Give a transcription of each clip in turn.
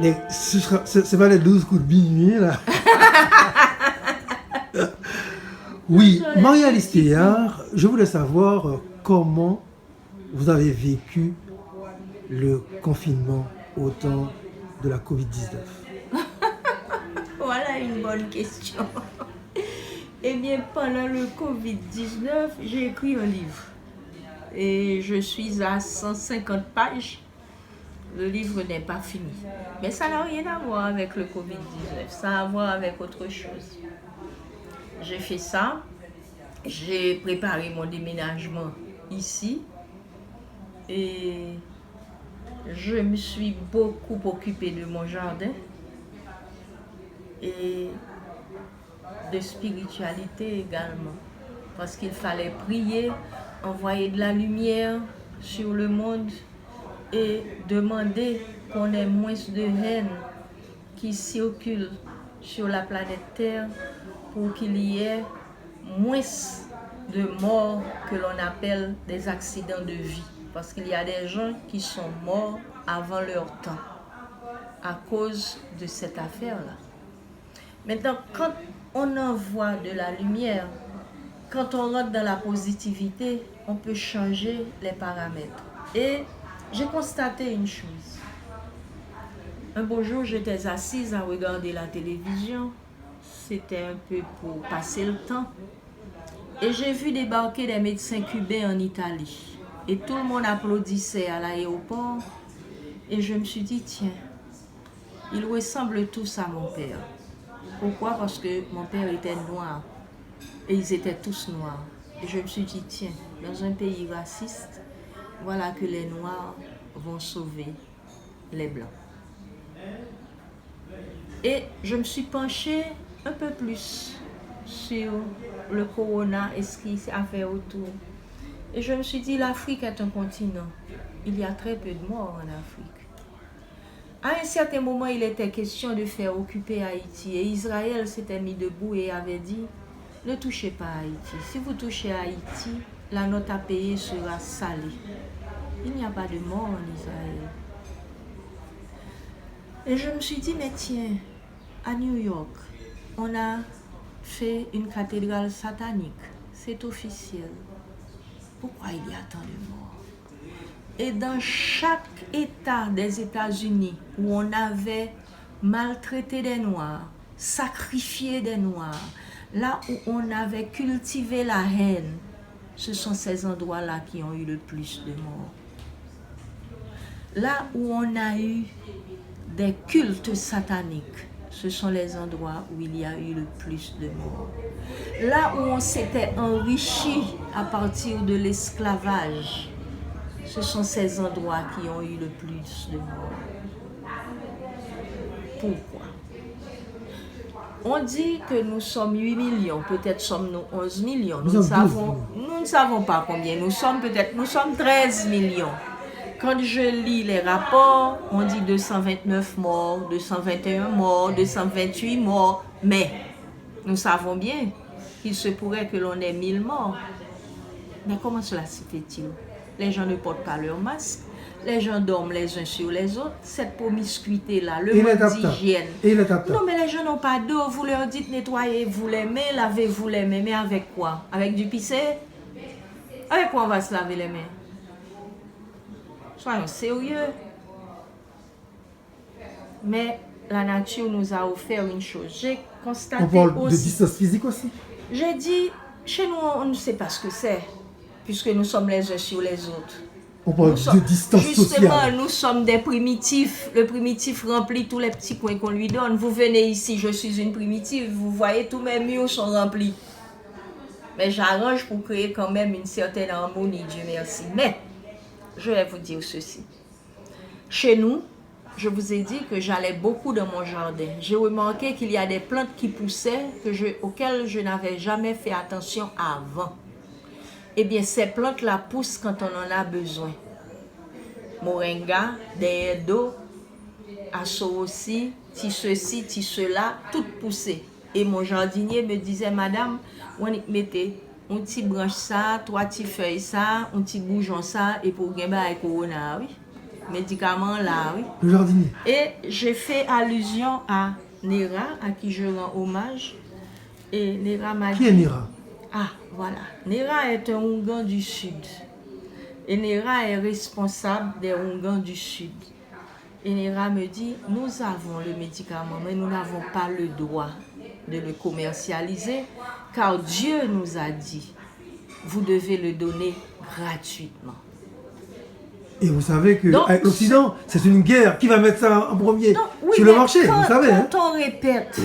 C'est pas les 12 coups de minuit, là. Oui, Marie-Alice Théard, je voulais savoir comment vous avez vécu le confinement au temps de la Covid-19. Voilà une bonne question. Eh bien, pendant le Covid-19, j'ai écrit un livre. Et je suis à 150 pages. Le livre n'est pas fini. Mais ça n'a rien à voir avec le Covid-19. Ça a à voir avec autre chose. J'ai fait ça. J'ai préparé mon déménagement ici. Et je me suis beaucoup occupée de mon jardin. Et de spiritualité également. Parce qu'il fallait prier, envoyer de la lumière sur le monde et demander qu'on ait moins de haine qui circule sur la planète Terre pour qu'il y ait moins de morts que l'on appelle des accidents de vie. Parce qu'il y a des gens qui sont morts avant leur temps à cause de cette affaire-là. Maintenant, quand on envoie de la lumière, quand on rentre dans la positivité, on peut changer les paramètres. Et j'ai constaté une chose. Un beau jour, j'étais assise à regarder la télévision. C'était un peu pour passer le temps. Et j'ai vu débarquer des médecins cubains en Italie. Et tout le monde applaudissait à l'aéroport. Et je me suis dit, tiens, ils ressemblent tous à mon père. Pourquoi? Parce que mon père était noir. Et ils étaient tous noirs. Et je me suis dit, tiens, dans un pays raciste, voilà que les noirs vont sauver les blancs. Et je me suis penchée un peu plus sur le corona et ce qui a fait autour. Et je me suis dit, l'Afrique est un continent. Il y a très peu de morts en Afrique. À un certain moment, il était question de faire occuper Haïti. Et Israël s'était mis debout et avait dit, ne touchez pas Haïti. Si vous touchez Haïti, la note à payer sera salée. Il n'y a pas de mort en Israël. Et je me suis dit, mais tiens, à New York, on a fait une cathédrale satanique. C'est officiel. Pourquoi il y a tant de morts? Et dans chaque État des États-Unis où on avait maltraité des Noirs, sacrifié des Noirs, là où on avait cultivé la haine, ce sont ces endroits-là qui ont eu le plus de morts. Là où on a eu des cultes sataniques, ce sont les endroits où il y a eu le plus de morts. Là où on s'était enrichi à partir de l'esclavage, ce sont ces endroits qui ont eu le plus de morts. Pourquoi? On dit que nous sommes 8 millions, peut-être sommes-nous 11 millions. Nous ne savons pas combien nous sommes, peut-être nous sommes 13 millions. Quand je lis les rapports, on dit 229 morts, 221 morts, 228 morts. Mais nous savons bien qu'il se pourrait que l'on ait 1000 morts. Mais comment cela se fait-il? Les gens ne portent pas leur masque. Les gens dorment les uns sur les autres. Cette promiscuité-là, le manque d'hygiène. Non, mais les gens n'ont pas d'eau. Vous leur dites nettoyez-vous les mains, lavez-vous les mains. Mais avec quoi? Avec du pissé? Avec quoi on va se laver les mains? Soyons sérieux. Mais la nature nous a offert une chose. J'ai constaté aussi... On parle de distance physique aussi? J'ai dit, chez nous, on ne sait pas ce que c'est, puisque nous sommes les uns sur les autres. On parle de distance sociale. Justement, nous sommes des primitifs. Le primitif remplit tous les petits coins qu'on lui donne. Vous venez ici, je suis une primitive. Vous voyez, tous mes murs sont remplis. Mais j'arrange pour créer quand même une certaine harmonie, Dieu merci. Mais, je vais vous dire ceci. Chez nous, je vous ai dit que j'allais beaucoup dans mon jardin. J'ai remarqué qu'il y a des plantes qui poussaient auxquelles je n'avais jamais fait attention avant. Eh bien, ces plantes-là poussent quand on en a besoin. Moringa, des d'eau, asso aussi, ti ceci, ti cela, toutes poussées. Et mon jardinier me disait, madame, on y mettait un petit branche ça, trois petits feuilles ça, un petit bougeon ça, et pour gagner avec corona, oui. médicament là, oui. Le jardinier. Et j'ai fait allusion à Nera, à qui je rends hommage. Et Nera m'a dit... Qui est Nera? Ah, voilà. Nera est un Oungan du Sud. Et Nera est responsable des Oungans du Sud. Et Nera me dit, nous avons le médicament, mais nous n'avons pas le droit de le commercialiser, car Dieu nous a dit, vous devez le donner gratuitement. Et vous savez que Donc, avec l'Occident, c'est une guerre. Qui va mettre ça en premier Donc, oui, sur le marché, quand, vous savez. Quand on répète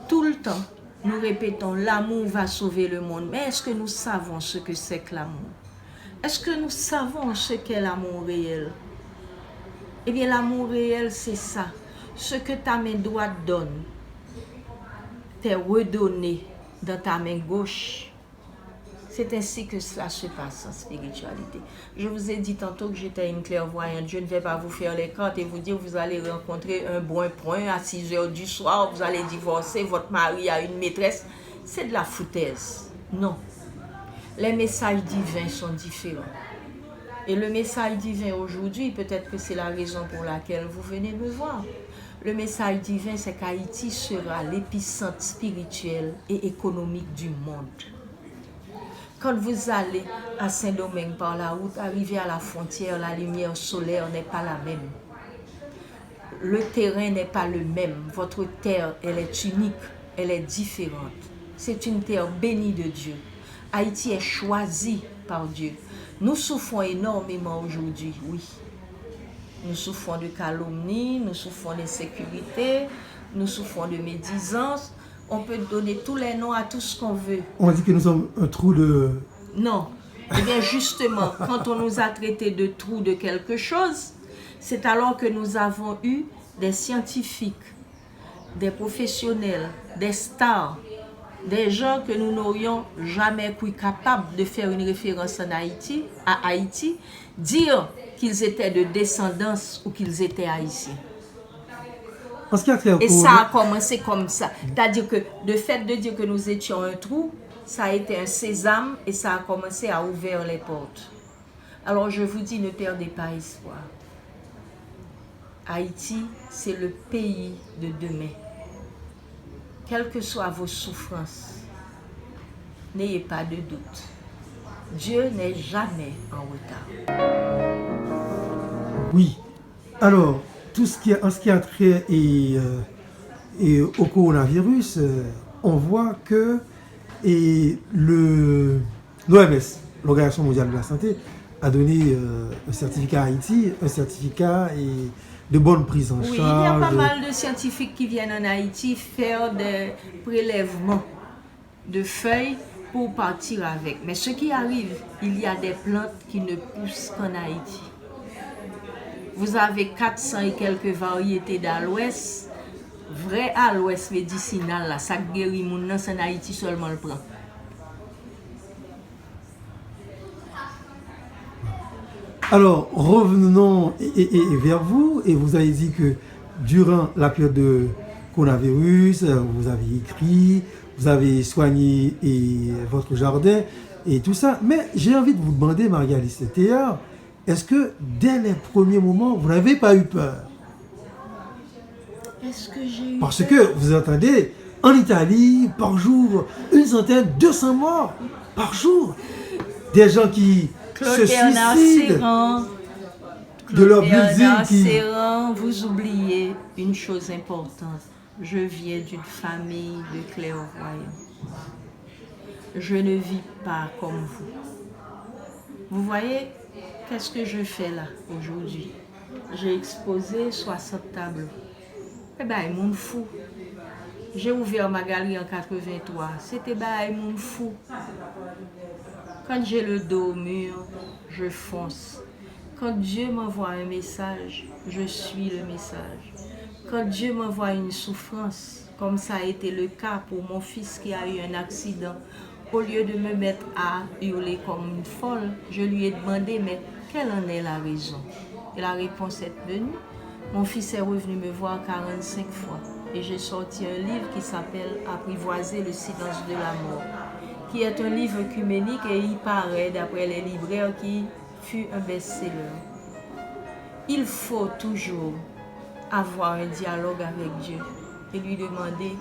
tout le temps, nous répétons, l'amour va sauver le monde. Mais est-ce que nous savons ce que c'est que l'amour? Est-ce que nous savons ce qu'est l'amour réel? Eh bien, l'amour réel, c'est ça. Ce que ta main droite donne, t'est redonné dans ta main gauche. C'est ainsi que cela se passe en spiritualité. Je vous ai dit tantôt que j'étais une clairvoyante. Je ne vais pas vous faire les cartes et vous dire que vous allez rencontrer un bon point à 6 heures du soir, vous allez divorcer, votre mari a une maîtresse. C'est de la foutaise. Non. Les messages divins sont différents. Et le message divin aujourd'hui, peut-être que c'est la raison pour laquelle vous venez me voir. Le message divin, c'est qu'Haïti sera l'épicentre spirituel et économique du monde. Quand vous allez à Saint-Domingue par la route, arrivez à la frontière, la lumière solaire n'est pas la même. Le terrain n'est pas le même. Votre terre, elle est unique, elle est différente. C'est une terre bénie de Dieu. Haïti est choisie par Dieu. Nous souffrons énormément aujourd'hui, oui. Nous souffrons de calomnie, nous souffrons d'insécurité, nous souffrons de médisance. On peut donner tous les noms à tout ce qu'on veut. On dit que nous sommes un trou de... Non. Eh bien justement, quand on nous a traités de trou de quelque chose, c'est alors que nous avons eu des scientifiques, des professionnels, des stars, des gens que nous n'aurions jamais cru capables de faire une référence à Haïti, dire qu'ils étaient de descendance ou qu'ils étaient haïtiens. Et ça a commencé comme ça. C'est-à-dire que le fait de dire que nous étions un trou, ça a été un sésame et ça a commencé à ouvrir les portes. Alors je vous dis, ne perdez pas espoir. Haïti, c'est le pays de demain. Quelles que soient vos souffrances, n'ayez pas de doute. Dieu n'est jamais en retard. Oui. Alors, tout ce qui a trait au coronavirus, on voit que l'OMS, l'Organisation mondiale de la santé, a donné un certificat à Haïti, un certificat de bonne prise en charge. Oui, il y a pas mal de scientifiques qui viennent en Haïti faire des prélèvements de feuilles pour partir avec. Mais ce qui arrive, il y a des plantes qui ne poussent qu'en Haïti. Vous avez 400 et quelques variétés d'aloès. Vrai aloès médicinal, là, ça guérit mon nom, c'est en Haïti seulement le prend. Alors, revenons vers vous, et vous avez dit que durant la période de coronavirus, vous avez écrit, vous avez soigné votre jardin et tout ça. Mais j'ai envie de vous demander, Marie-Alice Théard, est-ce que dès les premiers moments, vous n'avez pas eu peur? Est-ce que j'ai eu Parce peur? que vous entendez, en Italie, par jour, 100, 200 morts par jour. Des gens qui se suicident de leur building. Vous oubliez une chose importante. Je viens d'une famille de clairvoyants. Je ne vis pas comme vous. Vous voyez, qu'est-ce que je fais là aujourd'hui? J'ai exposé 60 tableaux. Eh bien, il monde fou. J'ai ouvert ma galerie en 83. C'était un monde fou. Quand j'ai le dos au mur, je fonce. Quand Dieu m'envoie un message, je suis le message. Quand Dieu m'envoie une souffrance, comme ça a été le cas pour mon fils qui a eu un accident, au lieu de me mettre à hurler comme une folle, je lui ai demandé, mais quelle en est la raison? Et la réponse est venue. Mon fils est revenu me voir 45 fois. Et j'ai sorti un livre qui s'appelle « Apprivoiser le silence de la mort », qui est un livre œcuménique et il paraît, d'après les libraires, qui fut un best-seller. il faut toujours avoir un dialogue avec Dieu et lui demander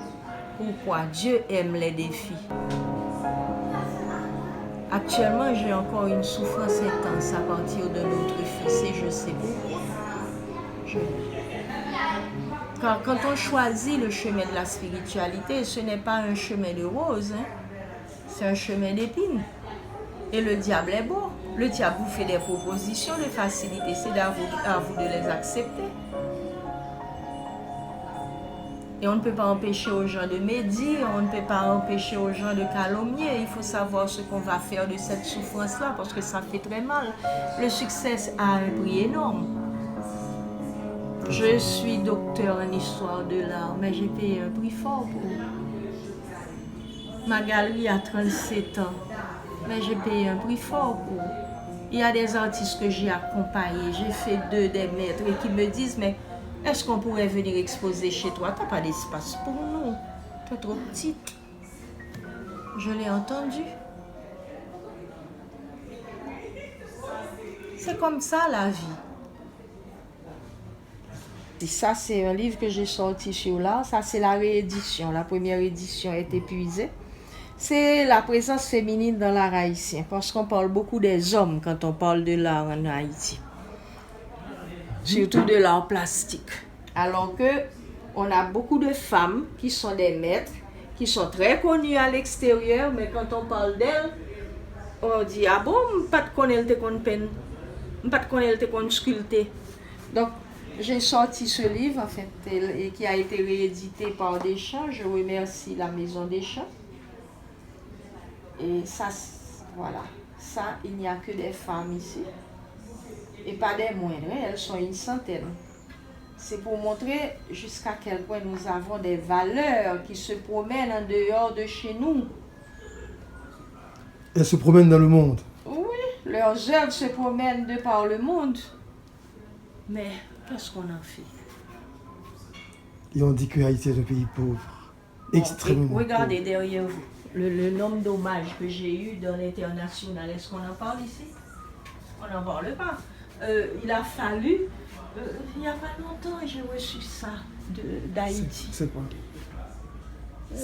pourquoi Dieu aime les défis. Actuellement, j'ai encore une souffrance intense à partir de notre fils et je sais pourquoi. Quand on choisit le chemin de la spiritualité, ce n'est pas un chemin de rose, hein? C'est un chemin d'épines. Et le diable est beau. Le diable vous fait des propositions de facilité, c'est à vous de les accepter. Et on ne peut pas empêcher aux gens de médire, on ne peut pas empêcher aux gens de calomnier. Il faut savoir ce qu'on va faire de cette souffrance-là parce que ça fait très mal. Le succès a un prix énorme. Je suis docteur en histoire de l'art, mais j'ai payé un prix fort pour. Ma galerie a 37 ans, mais j'ai payé un prix fort pour. Il y a des artistes que j'ai accompagnés, j'ai fait d'eux des maîtres et qui me disent, mais est-ce qu'on pourrait venir exposer chez toi? Tu n'as pas d'espace pour nous, tu es trop petite. Je l'ai entendu. C'est comme ça la vie. Et ça, c'est un livre que j'ai sorti sur l'art. Ça, c'est la réédition. La première édition est épuisée. C'est la présence féminine dans l'art haïtien. Parce qu'on parle beaucoup des hommes quand on parle de l'art en Haïti. Surtout de l'art plastique. Alors que on a beaucoup de femmes qui sont des maîtres, qui sont très connues à l'extérieur, mais quand on parle d'elles, on dit, ah bon, pas de connaître qu'on peine, pas de connaître qu'on sculpter. Donc, j'ai sorti ce livre, en fait, et qui a été réédité par Deschamps. Je remercie la Maison Deschamps. Et ça, voilà. Ça, il n'y a que des femmes ici. Et pas des moindres, elles sont une centaine. C'est pour montrer jusqu'à quel point nous avons des valeurs qui se promènent en dehors de chez nous. Elles se promènent dans le monde. Oui, leurs œuvres se promènent de par le monde. Mais qu'est-ce qu'on en fait? Et on dit que Haïti est un pays pauvre. Extrêmement pauvre. Regardez derrière vous le nombre d'hommages que j'ai eu dans l'international. Est-ce qu'on en parle ici? On n'en parle pas. Il a fallu, il n'y a pas longtemps, j'ai reçu ça d'Haïti. C'est quoi?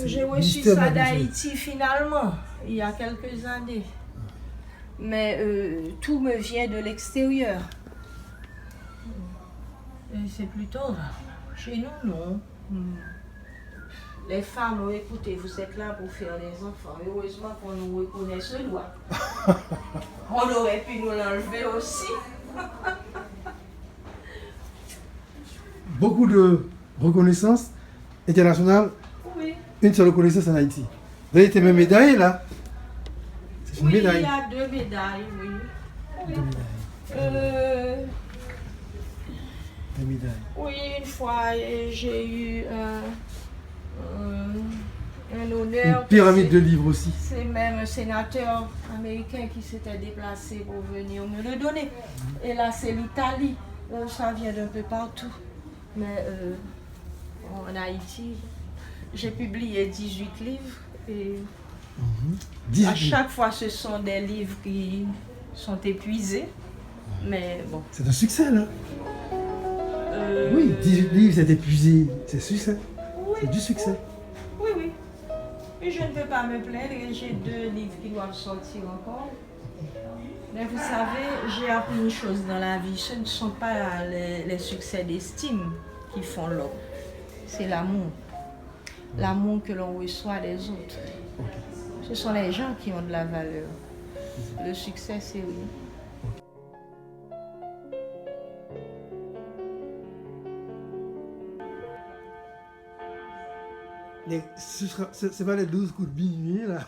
J'ai reçu ça d'Haïti finalement, il y a quelques années. Mais tout me vient de l'extérieur. C'est plutôt chez nous, non. Les femmes, écoutez, vous êtes là pour faire des enfants. Heureusement qu'on nous reconnaît ce doigt. On aurait pu nous l'enlever aussi. Beaucoup de reconnaissance internationale. Oui. Une seule reconnaissance en Haïti. Vous avez été même médaillé là. C'est une médaille. Il y a 2 médailles, oui. Oui. 2 médailles. Des médailles. Oui, une fois, j'ai eu un honneur. Une pyramide de livres aussi. C'est même un sénateur américain qui s'était déplacé pour venir me le donner. Et là, c'est l'Italie. Ça vient d'un peu partout. Mais en Haïti, j'ai publié 18 livres. Et à chaque fois, ce sont des livres qui sont épuisés. Mais bon. C'est un succès là. Oui, 18 livres, c'est épuisé. C'est succès. Oui. C'est du succès. Oui, oui. Et je ne peux pas me plaindre. J'ai 2 livres qui doivent sortir encore. Mais vous savez, j'ai appris une chose dans la vie. Ce ne sont pas les succès d'estime qui font l'homme. C'est l'amour. L'amour que l'on reçoit des autres. Ce sont les gens qui ont de la valeur. Le succès, c'est rien. C'est pas les 12 coups de minuit là.